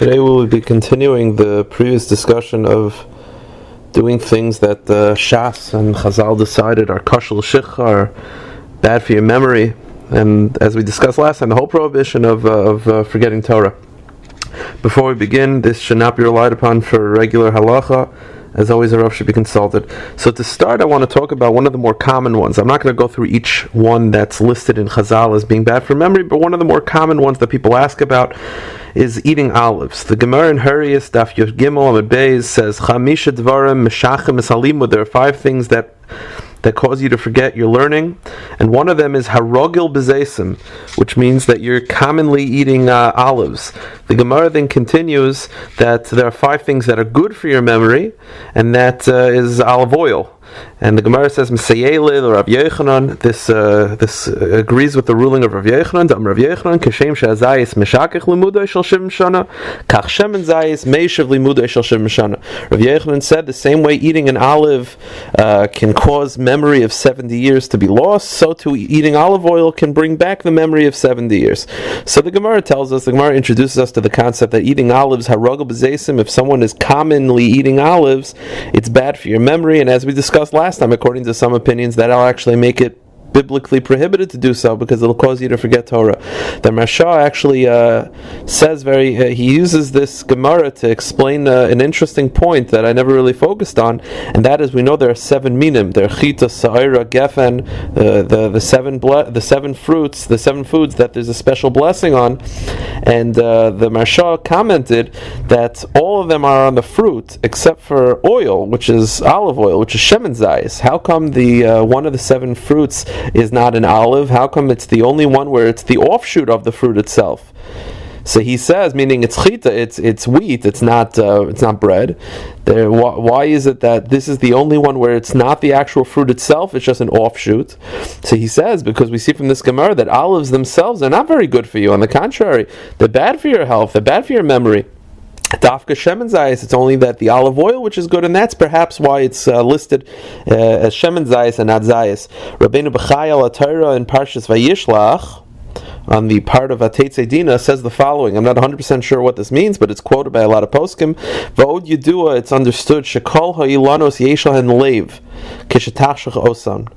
Today we will be continuing the previous discussion of doing things that Shas and Chazal decided are kashal shich, are bad for your memory, and as we discussed last time, the whole prohibition of forgetting Torah. Before we begin, this should not be relied upon for regular halacha. As always, a Rav should be consulted. So to start, I want to talk about one of the more common ones. I'm not going to go through each one that's listed in Chazal as being bad for memory, but one of the more common ones that people ask about is eating olives. The Gemara in Hurrius, Daf Yud Gimel Amud Beis says, Chamisha Dvarim Meshachem Esalimud. There are 5 things that cause you to forget your learning, and one of them is harogil bezesim, which means that you're commonly eating olives. The Gemara then continues that there are 5 things that are good for your memory, and that is olive oil. And the Gemara says, M'sayele or Rav Yochanan. This agrees with the ruling of Rav Yochanan. Dam Rav Yochanan, Kashem she'azayis meshakech limudei shel 7 shana, kach shemen zayis meishav limudei shel 7 shana. Rav Yochanan said the same way eating an olive can cause memory of 70 years to be lost, so too eating olive oil can bring back the memory of 70 years. So the Gemara tells us, the Gemara introduces us to the concept that eating olives, harogel b'zeisim, if someone is commonly eating olives, it's bad for your memory, and as we discussed last time, according to some opinions, that'll actually make it biblically prohibited to do so because it'll cause you to forget Torah. The Marsha actually says he uses this Gemara to explain an interesting point that I never really focused on, and that is, we know there are 7 minim. There are chita, sa'ira, gefen, the 7 fruits, the 7 foods that there's a special blessing on, and the Marsha commented that all of them are on the fruit except for oil, which is olive oil, which is shemen zayis. How come the one of the 7 fruits is not an olive? How come it's the only one where it's the offshoot of the fruit itself? So he says, meaning it's chita, it's wheat, it's not bread. Why is it that this is the only one where it's not the actual fruit itself, it's just an offshoot? So he says, because we see from this Gemara that olives themselves are not very good for you. On the contrary, they're bad for your health, they're bad for your memory. Dafka shemen zayis, it's only that the olive oil which is good, and that's perhaps why it's listed as shemen zayis and not zayis. Rabbeinu B'chai al Torah in Parshas Vayishlach, on the part of Atetze Dina, says the following. I'm not 100% sure what this means, but it's quoted by a lot of poskim. V'od yedua, it's understood, shekol ha'ilanos yeshal hen leiv, kishetachshach osan.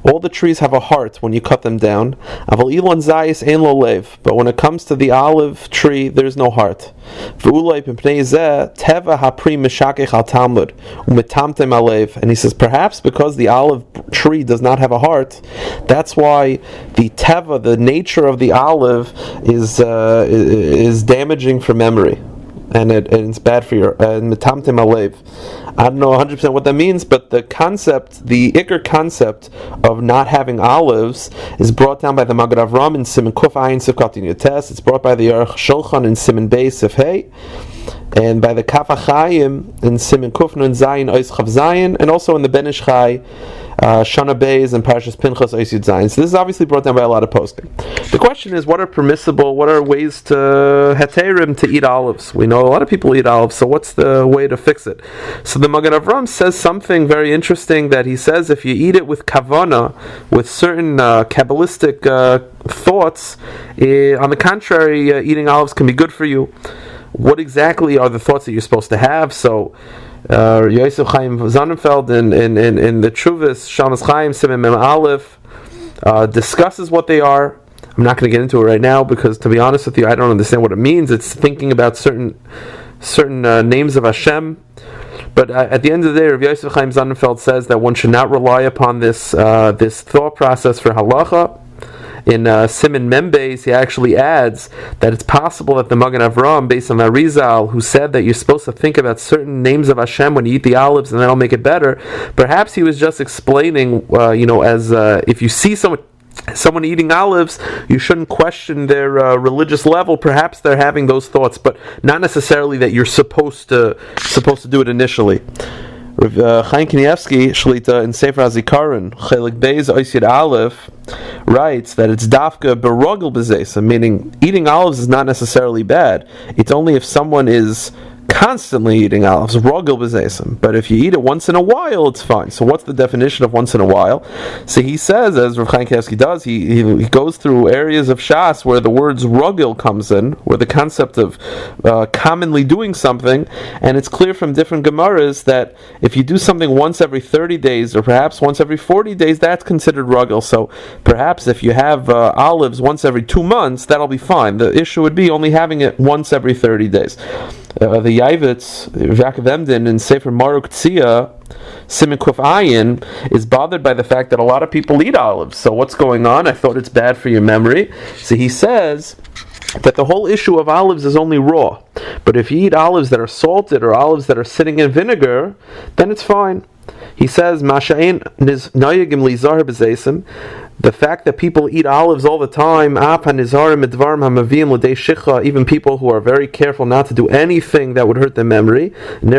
All the trees have a heart when you cut them down. Aval ilan zayis ein lo leiv, but when it comes to the olive tree, there's no heart. V'ulay p'pnei zeh teva hapri meshakech al talmud umetamtem alev. And he says, perhaps because the olive tree does not have a heart, that's why the teva, the nature of the olive, is damaging for memory, and it's bad for your metamtem alev. I don't know 100% what that means, but the concept, the ikar concept of not having olives, is brought down by the Maggid Avram in Siman Kuf Ayin Sivkat Yotes. It's brought by the Aruch Shulchan in Siman Beis Sif Hey, and by the Kaf HaChaim in Siman Kuf Nun Zayin Ois Chav Zayin, and also in the Ben Ish Chai Shana Beis and Parshas Pinchas Ois Yud Zayin. So this is obviously brought down by a lot of posting. The question is, what are ways to heterim to eat olives? We know a lot of people eat olives, so what's the way to fix it? So the Maggid Avram says something very interesting, that he says if you eat it with kavana, with certain Kabbalistic thoughts, on the contrary, eating olives can be good for you. What exactly are the thoughts that you're supposed to have? So Yosef Chaim Sonnenfeld in the Truvis Shamas Chaim Siman Mem Aleph discusses what they are. I'm not going to get into it right now because, to be honest with you, I don't understand what it means. It's thinking about certain names of Hashem. But at the end of the day, Rav Yosef Chaim Sonnenfeld says that one should not rely upon this thought process for halacha. In Siman Membeis, he actually adds that it's possible that the Magen Avram, based on Arizal, who said that you're supposed to think about certain names of Hashem when you eat the olives and that'll make it better, perhaps he was just explaining, as if you see someone eating olives, you shouldn't question their religious level. Perhaps they're having those thoughts, but not necessarily that you're supposed to do it initially. Chaim Kanievsky Shlita in Sefer HaZikaron Chelik Beis Ois Yud Aleph writes that it's dafka berogel b'zeisa, meaning eating olives is not necessarily bad. It's only if someone is constantly eating olives, rogel b'zeisim. But if you eat it once in a while, it's fine. So what's the definition of once in a while? So he says, as Rav Chaim Kanievsky does, he goes through areas of Shas where the words rogel comes in, where the concept of commonly doing something, and it's clear from different Gemaras that if you do something once every 30 days, or perhaps once every 40 days, that's considered rogel. So perhaps if you have olives once every 2 months, that'll be fine. The issue would be only having it once every 30 days. The Yavitz, Yaakov Emden, in Sefer Maruk Tzia, Siman Kuf Ayin, is bothered by the fact that a lot of people eat olives. So what's going on? I thought it's bad for your memory. So he says that the whole issue of olives is only raw. But if you eat olives that are salted or olives that are sitting in vinegar, then it's fine. He says, the fact that people eat olives all the time, even people who are very careful not to do anything that would hurt their memory, the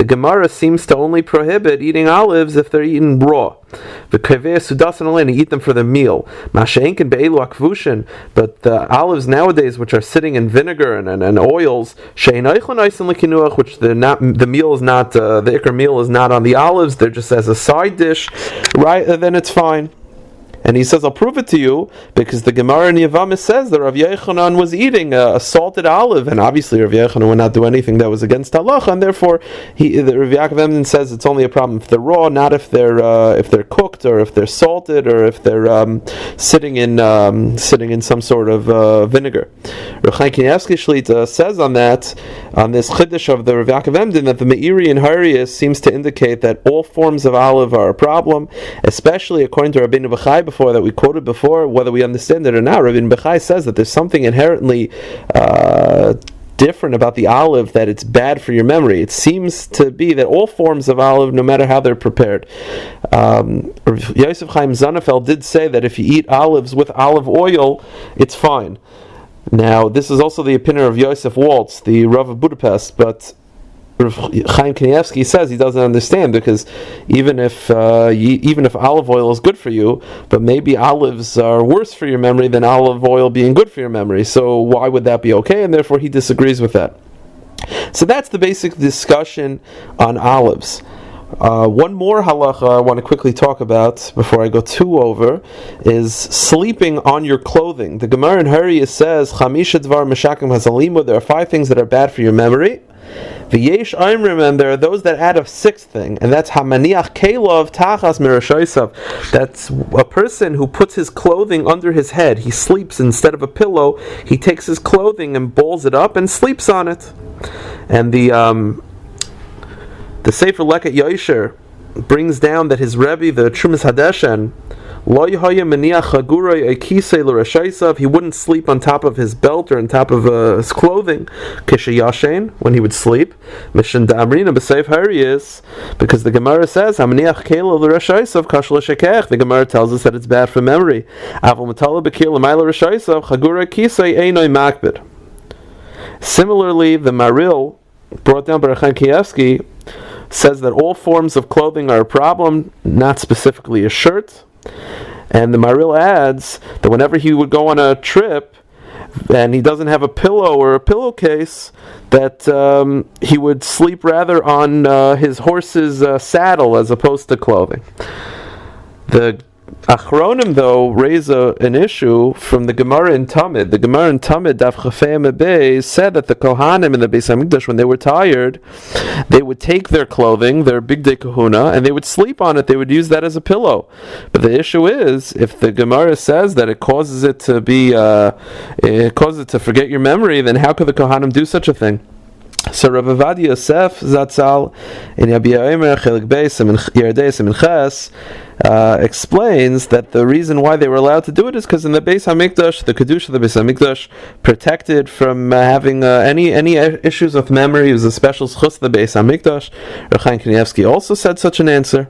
Gemara seems to only prohibit eating olives if they're eaten raw. And eat them for the meal. But the olives nowadays, which are sitting in vinegar and oils, which the meal is not, the ikar meal is not on the olives, they're just as a side dish, right? Then it's fine. And he says, I'll prove it to you, because the Gemara in Yevamah says that Rav Yochanan was eating a salted olive, and obviously Rav Yochanan would not do anything that was against halacha, and therefore Rav Yaakov Emden says it's only a problem if they're raw, not if they're cooked, or if they're salted, or if they're sitting in some sort of vinegar. Rav Chaim Kanievsky Shlita says on this chiddush of the Rav Yaakov Emden that the Meiri and Harius seems to indicate that all forms of olive are a problem, especially according to Rabbeinu Bechai before, that we quoted before, whether we understand it or not. Rabbeinu Bechai says that there's something inherently different about the olive, that it's bad for your memory. It seems to be that all forms of olive, no matter how they're prepared. Yosef Chaim Zanafel did say that if you eat olives with olive oil, it's fine. Now, this is also the opinion of Yosef Waltz, the Rav of Budapest, but Chaim Kanievsky says he doesn't understand, because even if olive oil is good for you, but maybe olives are worse for your memory than olive oil being good for your memory, so why would that be okay? And therefore he disagrees with that. So that's the basic discussion on olives. One more halacha I want to quickly talk about before I go too over is sleeping on your clothing. The Gemara in Hariya says, Chamisha dvar meshakim hazalimu, there are 5 things that are bad for your memory. V'yesh aimrim, and there are those that add a 6th thing, and that's hamaniach kelov tachas mirashaisav. That's a person who puts his clothing under his head. He sleeps instead of a pillow. He takes his clothing and balls it up and sleeps on it. And the Sefer Leket Yosher brings down that his Rebbe, the Trumas Hadeshen, he wouldn't sleep on top of his belt or on top of his clothing when he would sleep, because the Gemara says the Gemara tells us that it's bad for memory. Similarly, the Maril, brought down by Rav Chaim Kanievsky, says that all forms of clothing are a problem, not specifically a shirt. And the Maril adds that whenever he would go on a trip and he doesn't have a pillow or a pillowcase, that he would sleep rather on his horse's saddle as opposed to clothing. The Achronim, though, raise an issue from the Gemara in Tamid. The Gemara in Tamid, Daf Chafei Mebei, said that the Kohanim in the Beis HaMikdash, when they were tired, they would take their clothing, their Bigdei Kahuna, and they would sleep on it. They would use that as a pillow. But the issue is, if the Gemara says that it causes it to forget your memory, then how could the Kohanim do such a thing? So Rav Avad Yosef Zatzal in Yabia Omer Chelik Beis and Yerdei Siman Ches explains that the reason why they were allowed to do it is because in the Beis HaMikdash, the Kedusha of the Beis HaMikdash protected from having any issues of memory. It was a special schus of the Beis HaMikdash. Rav Chaim Kanievsky also said such an answer.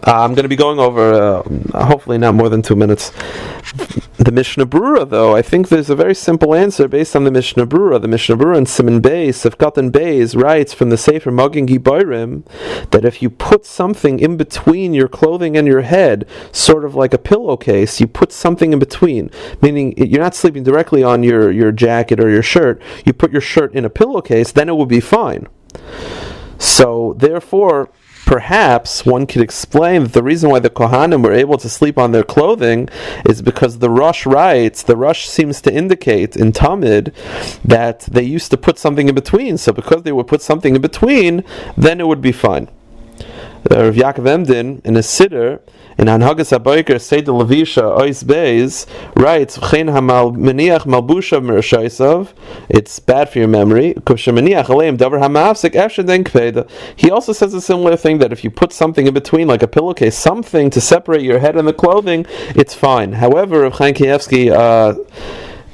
I'm going to be going over, hopefully not more than 2 minutes. The The Mishnah Brura, though, I think there's a very simple answer based on the Mishnah Brura. The Mishnah Brura in Siman Beis, Sefkat Beis, writes from the Sefer Magen Gibayrim that if you put something in between your clothing and your head, sort of like a pillowcase, you put something in between, meaning you're not sleeping directly on your jacket or your shirt, you put your shirt in a pillowcase, then it will be fine. So, therefore, perhaps one could explain that the reason why the Kohanim were able to sleep on their clothing is because the Rosh writes, the Rosh seems to indicate in Talmud that they used to put something in between. So because they would put something in between, then it would be fine. Rav Yaakov Emden in a Siddur in Hanhagas HaBoker Seder Levisha Ois Beis writes, "V'chein hamal meniach malbushav merashaisav." It's bad for your memory. Kushameniach aleim davar hamafsik efshen den kpeda. He also says a similar thing, that if you put something in between, like a pillowcase, something to separate your head and the clothing, it's fine. However, Rav Chaim Kanievsky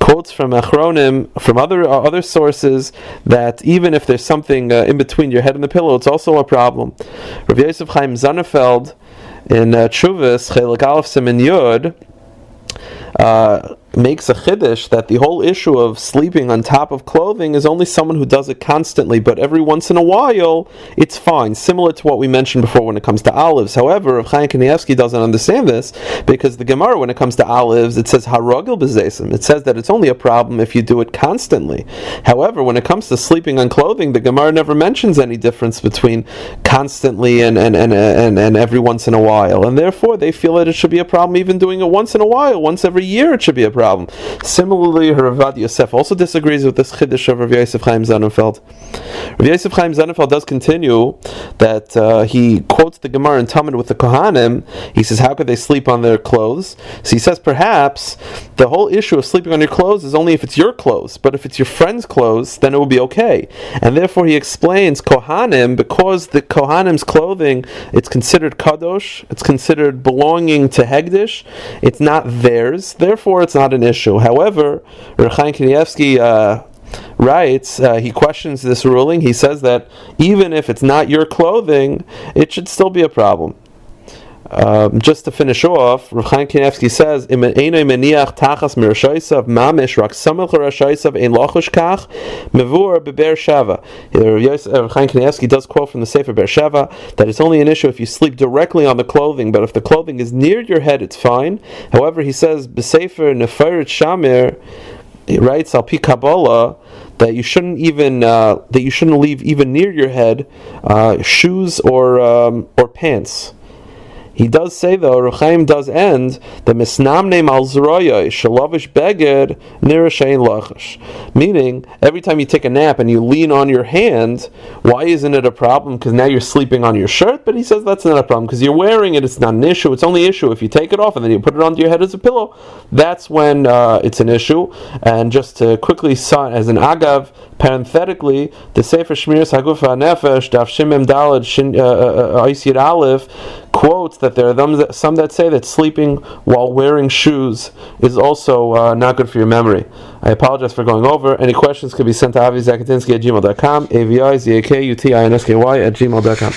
quotes from Achronim, from other sources, that even if there's something in between your head and the pillow, it's also a problem. Rav Yosef Chaim Zonnefeld in Tshuvas Chelik Aleph Siman Yud makes a chiddush that the whole issue of sleeping on top of clothing is only someone who does it constantly, but every once in a while it's fine, similar to what we mentioned before when it comes to olives. However, Rav Chaim Kanievsky doesn't understand this, because the Gemara, when it comes to olives, it says harogel b'zeisim. It says that it's only a problem if you do it constantly. However, when it comes to sleeping on clothing, the Gemara never mentions any difference between constantly and every once in a while, and therefore they feel that it should be a problem even doing it once in a while. Once every year it should be a problem. Similarly, Rav Yosef also disagrees with this chiddush of Rav Yosef Chaim Zonnefeld. Rav Yosef Chaim Zonnefeld does continue that he quotes the Gemara in Talmud with the Kohanim. He says, how could they sleep on their clothes? So he says, perhaps the whole issue of sleeping on your clothes is only if it's your clothes, but if it's your friend's clothes, then it will be okay. And therefore he explains Kohanim, because the Kohanim's clothing, it's considered kadosh, it's considered belonging to Hegdish, it's not theirs, therefore it's not an issue. However, Rav Chaim Kanievsky writes, he questions this ruling. He says that even if it's not your clothing, it should still be a problem. Just to finish off, Rav Chaim Kanievsky says, "Einay meniach tachas mirashaisav mamish rak samel charashaisav ein lachush kach mevur beber shava." Rav Chaim Kanievsky does quote from the Sefer Ber Sheva that it's only an issue if you sleep directly on the clothing, but if the clothing is near your head, it's fine. However, he says b'Sefer Neferet Shamir, he writes al pi Kabbalah that you shouldn't leave even near your head shoes or pants. He does say, though, Rav Chaim does end, the misnamne mal zroya shalavish beged nirashain lachash, meaning every time you take a nap and you lean on your hand, why isn't it a problem? Because now you're sleeping on your shirt. But he says that's not a problem because you're wearing it. It's not an issue. It's only an issue if you take it off and then you put it onto your head as a pillow. That's when it's an issue. And just to quickly cite as an agav, parenthetically, the Sefer Shmiras Haguf HaNefesh Daf Shimem Daled Ais Yud Aleph quotes that there are some that say that sleeping while wearing shoes is also not good for your memory. I apologize for going over. Any questions could be sent to avizakatinsky@gmail.com, avizakutinsky@gmail.com.